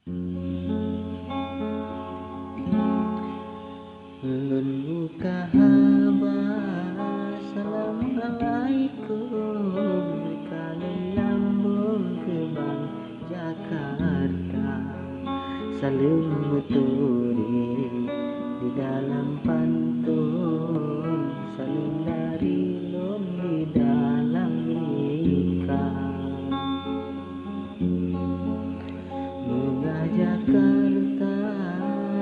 Ulun buka haba, Assalamualaikum. Kalau lambung ke Bang Jakarta, saling meturi di dalam pantun, saling dari lom di dalam lika. Bunga Jakarta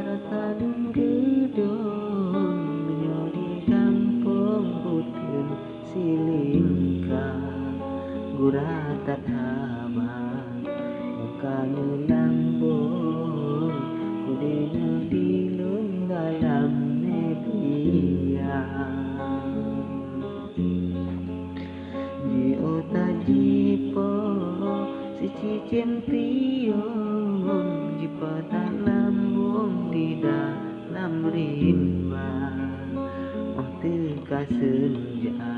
rata gedung, menyo di kampung putun silingka. Guratat haba mukanu lambung, kudena dilung dalam media. Jiota jipo si cicim tiung, jipatan lambung di dalam rimba. Oh teka senja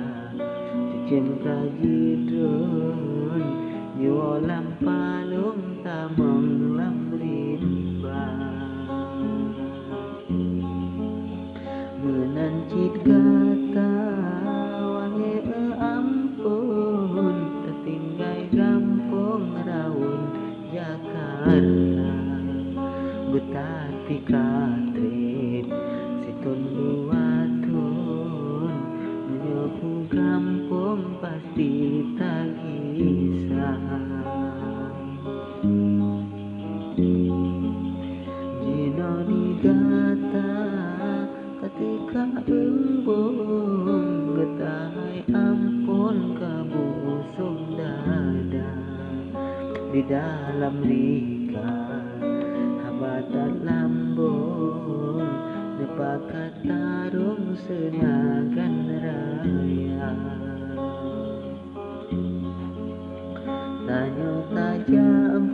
cicim kajidun, jiwa lampalung tamang lam rimba. Menancit kata wangi ampun, tertinggal kampung raun Jakarta. Betati katrit situn buatun, menyoku kampung pasti tak kisah. Jino digata ketika embung, getahai ampun kabusung dada. Di dalam lika habatan lambung, depakat tarung senagan raya. Tanyo tajam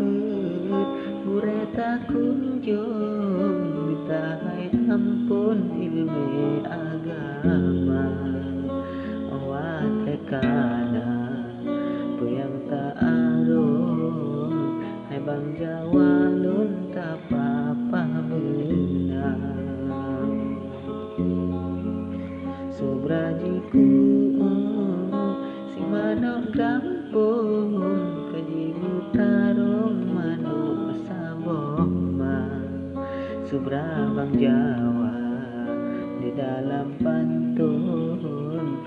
bureta kunjung, ditahai ampun ilmu agama. Awat ekana puyang tak arung, hai bang Jawa lun tak apa benang. Sobrajiku si manok kampung, kajibu tarung manuk saboh mah. Subrabang Jawa di dalam pantun,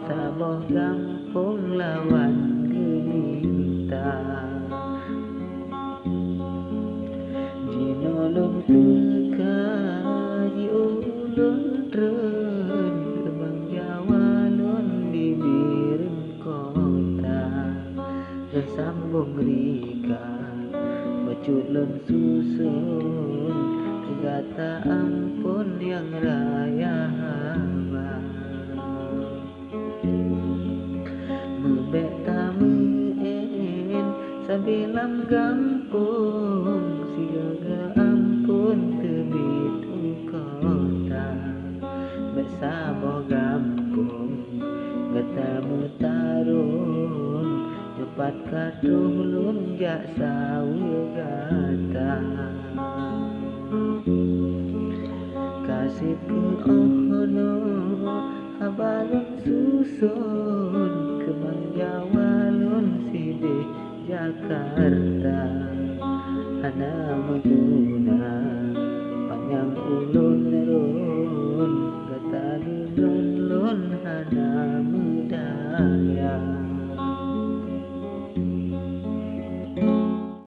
saboh kampung lawan gelita. Jinolong teka ji ulun dren, Bang Jawa lun bibirun kota. Bersambung rika bacut lun susun, kegata ampun yang raya haba. Mebek tamen sabilam gampung, siaga ampun tebit kota. Bersaboh gampung getamu tarun, cepat katuh lun jak sawi gata. Kasih ke ono habalun susun, ke Bang Jawa lun sidih Jakarta. Ana mutuna